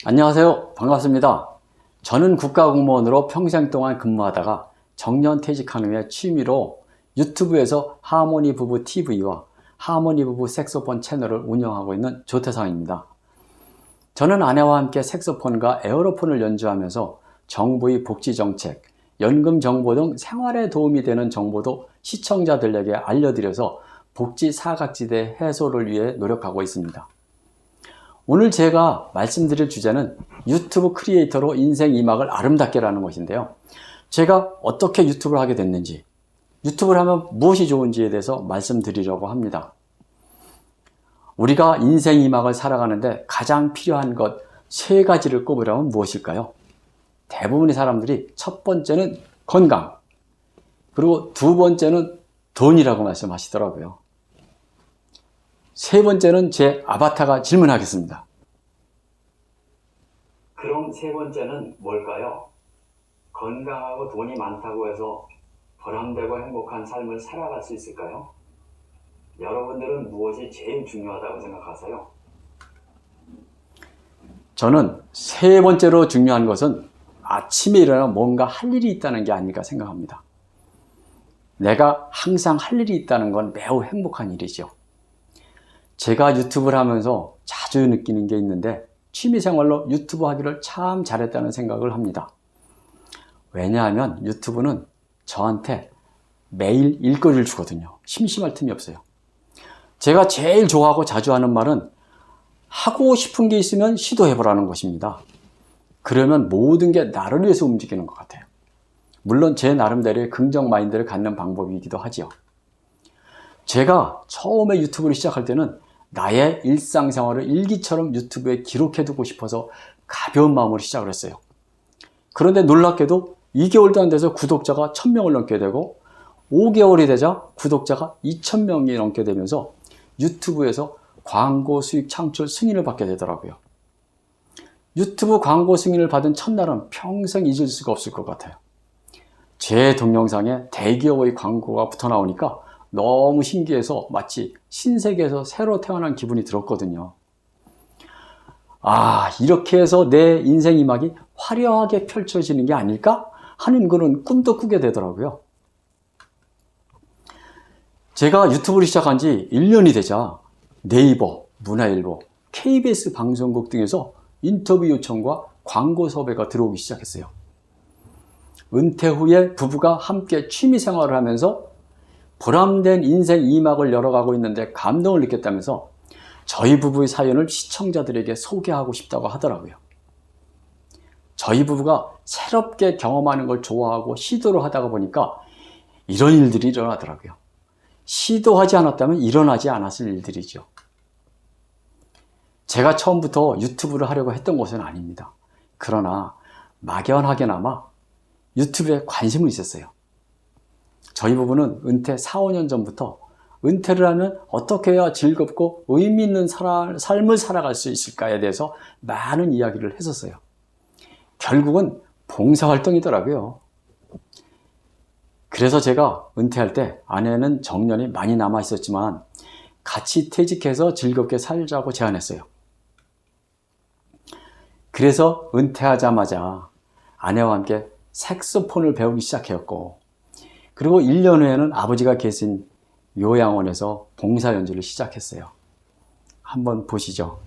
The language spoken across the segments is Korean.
안녕하세요. 반갑습니다. 저는 국가공무원으로 평생 동안 근무하다가 정년 퇴직한 후에 취미로 유튜브에서 하모니 부부 TV와 하모니 부부 색소폰 채널을 운영하고 있는 조태상입니다. 저는 아내와 함께 색소폰과 에어로폰을 연주하면서 정부의 복지정책, 연금정보 등 생활에 도움이 되는 정보도 시청자들에게 알려드려서 복지 사각지대 해소를 위해 노력하고 있습니다. 오늘 제가 말씀드릴 주제는 유튜브 크리에이터로 인생 2막을 아름답게 라는 것인데요. 제가 어떻게 유튜브를 하게 됐는지, 유튜브를 하면 무엇이 좋은지에 대해서 말씀드리려고 합니다. 우리가 인생 2막을 살아가는데 가장 필요한 것 3가지를 꼽으라면 무엇일까요? 대부분의 사람들이 첫 번째는 건강, 그리고 두 번째는 돈이라고 말씀하시더라고요. 세 번째는 제 아바타가 질문하겠습니다. 그럼 세 번째는 뭘까요? 건강하고 돈이 많다고 해서 보람되고 행복한 삶을 살아갈 수 있을까요? 여러분들은 무엇이 제일 중요하다고 생각하세요? 저는 세 번째로 중요한 것은 아침에 일어나 뭔가 할 일이 있다는 게 아닐까 생각합니다. 내가 항상 할 일이 있다는 건 매우 행복한 일이죠. 제가 유튜브를 하면서 자주 느끼는 게 있는데 취미생활로 유튜브 하기를 참 잘했다는 생각을 합니다. 왜냐하면 유튜브는 저한테 매일 일거리를 주거든요. 심심할 틈이 없어요. 제가 제일 좋아하고 자주 하는 말은 하고 싶은 게 있으면 시도해보라는 것입니다. 그러면 모든 게 나를 위해서 움직이는 것 같아요. 물론 제 나름대로의 긍정 마인드를 갖는 방법이기도 하지요. 제가 처음에 유튜브를 시작할 때는 나의 일상생활을 일기처럼 유튜브에 기록해두고 싶어서 가벼운 마음으로 시작을 했어요. 그런데 놀랍게도 2개월도 안 돼서 구독자가 1000명을 넘게 되고 5개월이 되자 구독자가 2000명이 넘게 되면서 유튜브에서 광고 수익 창출 승인을 받게 되더라고요. 유튜브 광고 승인을 받은 첫날은 평생 잊을 수가 없을 것 같아요. 제 동영상에 대기업의 광고가 붙어 나오니까 너무 신기해서 마치 신세계에서 새로 태어난 기분이 들었거든요. 이렇게 해서 내 인생 2막이 화려하게 펼쳐지는 게 아닐까 하는 그런 꿈도 꾸게 되더라고요. 제가 유튜브를 시작한 지 1년이 되자 네이버, 문화일보, KBS 방송국 등에서 인터뷰 요청과 광고 섭외가 들어오기 시작했어요. 은퇴 후에 부부가 함께 취미생활을 하면서 보람된 인생 2막을 열어가고 있는데 감동을 느꼈다면서 저희 부부의 사연을 시청자들에게 소개하고 싶다고 하더라고요. 저희 부부가 새롭게 경험하는 걸 좋아하고 시도를 하다가 보니까 이런 일들이 일어나더라고요. 시도하지 않았다면 일어나지 않았을 일들이죠. 제가 처음부터 유튜브를 하려고 했던 것은 아닙니다. 그러나 막연하게나마 유튜브에 관심은 있었어요. 저희 부부는 은퇴 4, 5년 전부터 은퇴를 하면 어떻게 해야 즐겁고 의미 있는 삶을 살아갈 수 있을까에 대해서 많은 이야기를 했었어요. 결국은 봉사활동이더라고요. 그래서 제가 은퇴할 때 아내는 정년이 많이 남아 있었지만 같이 퇴직해서 즐겁게 살자고 제안했어요. 그래서 은퇴하자마자 아내와 함께 색소폰을 배우기 시작했고, 그리고 1년 후에는 아버지가 계신 요양원에서 봉사 연주를 시작했어요. 한번 보시죠.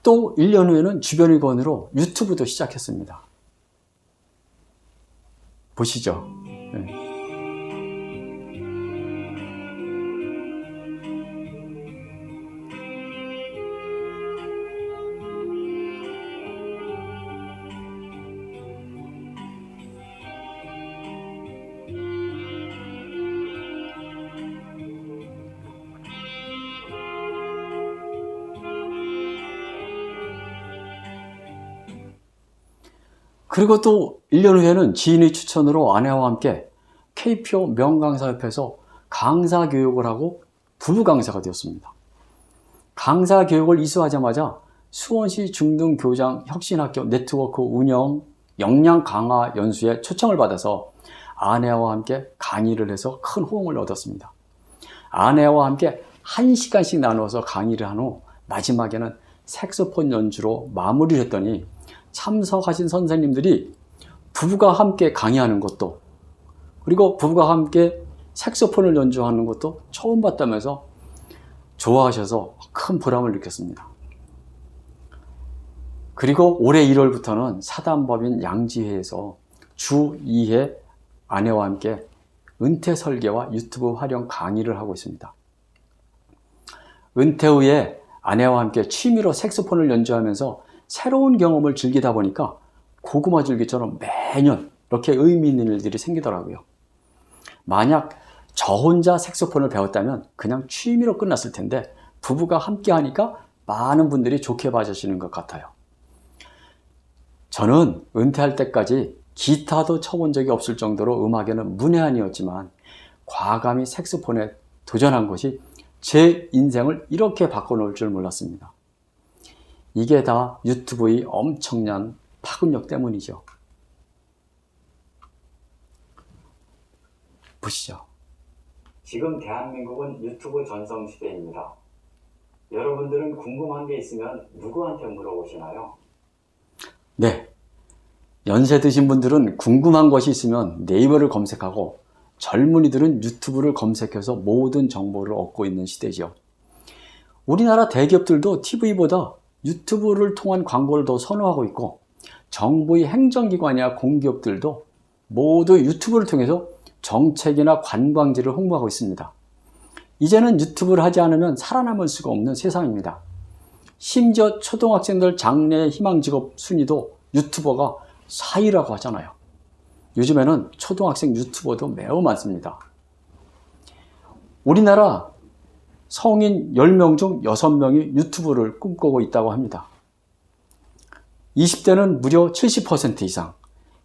또 1년 후에는 주변의 권유로 유튜브도 시작했습니다. 보시죠. 그리고 또 1년 후에는 지인의 추천으로 아내와 함께 KPO 명강사협회에서 강사 교육을 하고 부부 강사가 되었습니다. 강사 교육을 이수하자마자 수원시 중등교장 혁신학교 네트워크 운영 역량 강화 연수에 초청을 받아서 아내와 함께 강의를 해서 큰 호응을 얻었습니다. 아내와 함께 1시간씩 나누어서 강의를 한 후 마지막에는 색소폰 연주로 마무리를 했더니 참석하신 선생님들이 부부가 함께 강의하는 것도 그리고 부부가 함께 색소폰을 연주하는 것도 처음 봤다면서 좋아하셔서 큰 보람을 느꼈습니다. 그리고 올해 1월부터는 사단법인 양지회에서 주 2회 아내와 함께 은퇴 설계와 유튜브 활용 강의를 하고 있습니다. 은퇴 후에 아내와 함께 취미로 색소폰을 연주하면서 새로운 경험을 즐기다 보니까 고구마 줄기처럼 매년 이렇게 의미 있는 일들이 생기더라고요. 만약 저 혼자 색소폰을 배웠다면 그냥 취미로 끝났을 텐데 부부가 함께 하니까 많은 분들이 좋게 봐주시는 것 같아요. 저는 은퇴할 때까지 기타도 쳐본 적이 없을 정도로 음악에는 문외한이었지만 과감히 색소폰에 도전한 것이 제 인생을 이렇게 바꿔놓을 줄 몰랐습니다. 이게 다 유튜브의 엄청난 파급력 때문이죠. 보시죠. 지금 대한민국은 유튜브 전성시대입니다. 여러분들은 궁금한 게 있으면 누구한테 물어보시나요? 네. 연세 드신 분들은 궁금한 것이 있으면 네이버를 검색하고 젊은이들은 유튜브를 검색해서 모든 정보를 얻고 있는 시대죠. 우리나라 대기업들도 TV보다 유튜브를 통한 광고를 더 선호하고 있고 정부의 행정기관이나 공기업들도 모두 유튜브를 통해서 정책이나 관광지를 홍보하고 있습니다. 이제는 유튜브를 하지 않으면 살아남을 수가 없는 세상입니다. 심지어 초등학생들 장래 희망직업 순위도 유튜버가 4위라고 하잖아요. 요즘에는 초등학생 유튜버도 매우 많습니다. 우리나라 성인 10명 중 6명이 유튜브를 꿈꾸고 있다고 합니다. 20대는 무려 70% 이상,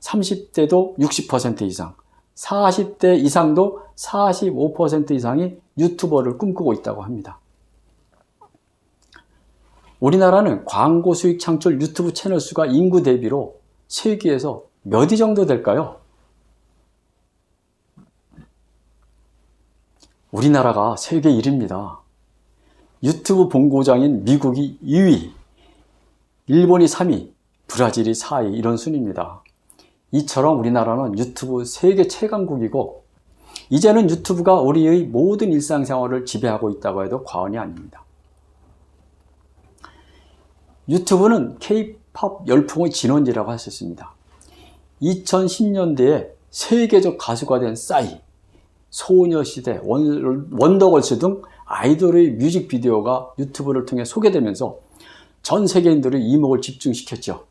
30대도 60% 이상, 40대 이상도 45% 이상이 유튜버를 꿈꾸고 있다고 합니다. 우리나라는 광고 수익 창출 유튜브 채널 수가 인구 대비로 세계에서 몇 위 정도 될까요? 우리나라가 세계 1위입니다. 유튜브 본고장인 미국이 2위, 일본이 3위, 브라질이 4위 이런 순입니다. 이처럼 우리나라는 유튜브 세계 최강국이고 이제는 유튜브가 우리의 모든 일상생활을 지배하고 있다고 해도 과언이 아닙니다. 유튜브는 K-팝 열풍의 진원지라고 할 수 있습니다. 2010년대에 세계적 가수가 된 싸이, 소녀시대, 원더걸스 등 아이돌의 뮤직비디오가 유튜브를 통해 소개되면서 전 세계인들의 이목을 집중시켰죠.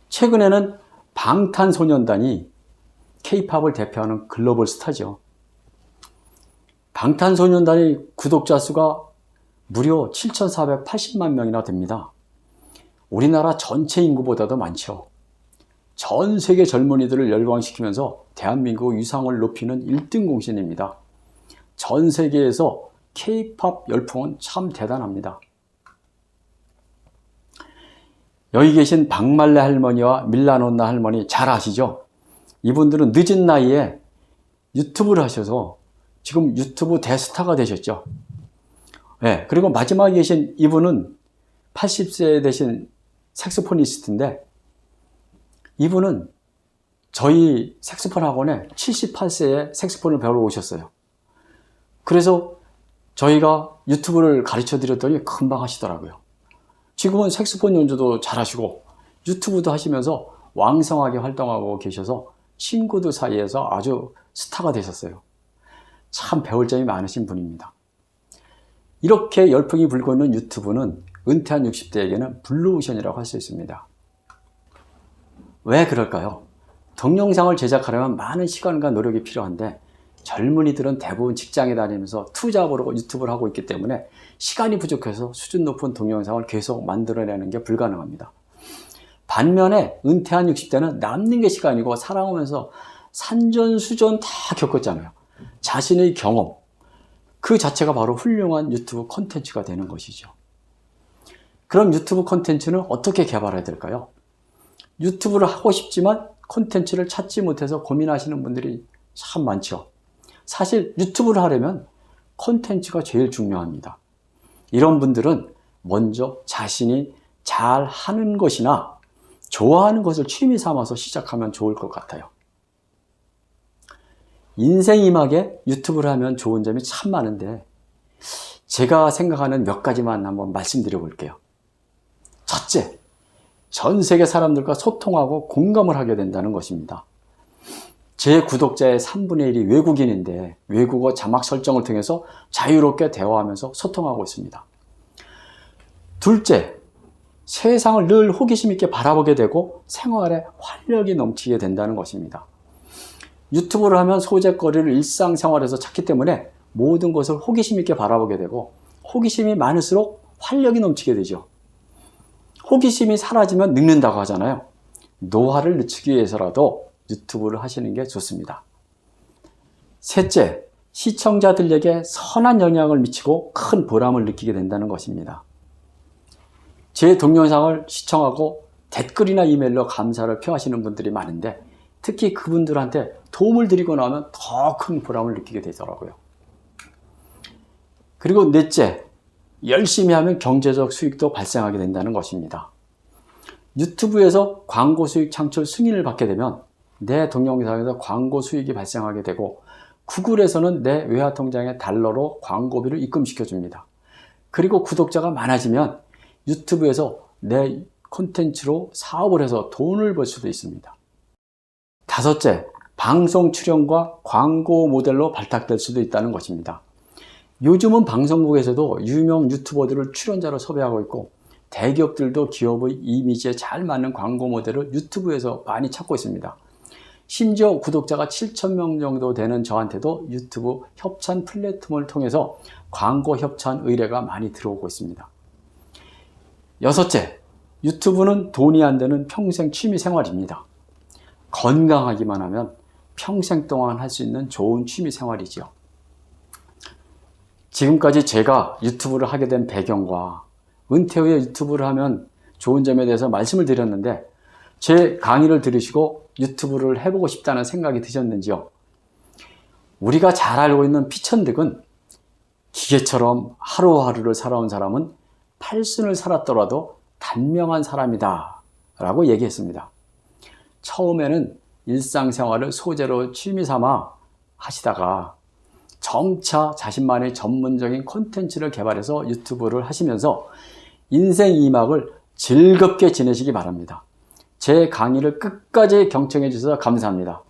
최근에는 방탄소년단이 K-팝을 대표하는 글로벌 스타죠. 방탄소년단의 구독자 수가 무려 7,480만 명이나 됩니다. 우리나라 전체 인구보다도 많죠. 전 세계 젊은이들을 열광시키면서 대한민국 위상을 높이는 1등 공신입니다. 전 세계에서 K-팝 열풍은 참 대단합니다. 여기 계신 박말레 할머니와 밀라노나 할머니 잘 아시죠? 이분들은 늦은 나이에 유튜브를 하셔서 지금 유튜브 대스타가 되셨죠. 네, 그리고 마지막에 계신 이분은 80세 되신 색소포니스트인데 이분은 저희 색소폰 학원에 78세에 색소폰을 배우러 오셨어요. 그래서 저희가 유튜브를 가르쳐 드렸더니 금방 하시더라고요. 지금은 색소폰 연주도 잘하시고 유튜브도 하시면서 왕성하게 활동하고 계셔서 친구들 사이에서 아주 스타가 되셨어요. 참 배울 점이 많으신 분입니다. 이렇게 열풍이 불고 있는 유튜브는 은퇴한 60대에게는 블루오션이라고 할 수 있습니다. 왜 그럴까요? 동영상을 제작하려면 많은 시간과 노력이 필요한데 젊은이들은 대부분 직장에 다니면서 투잡으로 유튜브를 하고 있기 때문에 시간이 부족해서 수준 높은 동영상을 계속 만들어내는 게 불가능합니다. 반면에 은퇴한 60대는 남는 게 시간이고 살아오면서 산전수전 다 겪었잖아요. 자신의 경험, 그 자체가 바로 훌륭한 유튜브 콘텐츠가 되는 것이죠. 그럼 유튜브 콘텐츠는 어떻게 개발해야 될까요? 유튜브를 하고 싶지만 콘텐츠를 찾지 못해서 고민하시는 분들이 참 많죠. 사실 유튜브를 하려면 콘텐츠가 제일 중요합니다. 이런 분들은 먼저 자신이 잘 하는 것이나 좋아하는 것을 취미 삼아서 시작하면 좋을 것 같아요. 인생이막에 유튜브를 하면 좋은 점이 참 많은데 제가 생각하는 몇 가지만 한번 말씀드려 볼게요. 첫째, 전 세계 사람들과 소통하고 공감을 하게 된다는 것입니다. 제 구독자의 3분의 1이 외국인인데 외국어 자막 설정을 통해서 자유롭게 대화하면서 소통하고 있습니다. 둘째, 세상을 늘 호기심 있게 바라보게 되고 생활에 활력이 넘치게 된다는 것입니다. 유튜브를 하면 소재거리를 일상생활에서 찾기 때문에 모든 것을 호기심 있게 바라보게 되고 호기심이 많을수록 활력이 넘치게 되죠. 호기심이 사라지면 늙는다고 하잖아요. 노화를 늦추기 위해서라도 유튜브를 하시는 게 좋습니다. 셋째, 시청자들에게 선한 영향을 미치고 큰 보람을 느끼게 된다는 것입니다. 제 동영상을 시청하고 댓글이나 이메일로 감사를 표하시는 분들이 많은데 특히 그분들한테 도움을 드리고 나면 더 큰 보람을 느끼게 되더라고요. 그리고 넷째, 열심히 하면 경제적 수익도 발생하게 된다는 것입니다. 유튜브에서 광고 수익 창출 승인을 받게 되면 내 동영상에서 광고 수익이 발생하게 되고 구글에서는 내 외화통장에 달러로 광고비를 입금시켜 줍니다. 그리고 구독자가 많아지면 유튜브에서 내 콘텐츠로 사업을 해서 돈을 벌 수도 있습니다. 다섯째, 방송 출연과 광고 모델로 발탁될 수도 있다는 것입니다. 요즘은 방송국에서도 유명 유튜버들을 출연자로 섭외하고 있고 대기업들도 기업의 이미지에 잘 맞는 광고 모델을 유튜브에서 많이 찾고 있습니다. 심지어 구독자가 7,000명 정도 되는 저한테도 유튜브 협찬 플랫폼을 통해서 광고 협찬 의뢰가 많이 들어오고 있습니다. 여섯째, 유튜브는 돈이 안 드는 평생 취미 생활입니다. 건강하기만 하면 평생 동안 할 수 있는 좋은 취미 생활이죠. 지금까지 제가 유튜브를 하게 된 배경과 은퇴 후에 유튜브를 하면 좋은 점에 대해서 말씀을 드렸는데 제 강의를 들으시고 유튜브를 해보고 싶다는 생각이 드셨는지요? 우리가 잘 알고 있는 피천득은 기계처럼 하루하루를 살아온 사람은 팔순을 살았더라도 단명한 사람이다 라고 얘기했습니다. 처음에는 일상생활을 소재로 취미 삼아 하시다가 점차 자신만의 전문적인 콘텐츠를 개발해서 유튜브를 하시면서 인생 2막을 즐겁게 지내시기 바랍니다. 제 강의를 끝까지 경청해 주셔서 감사합니다.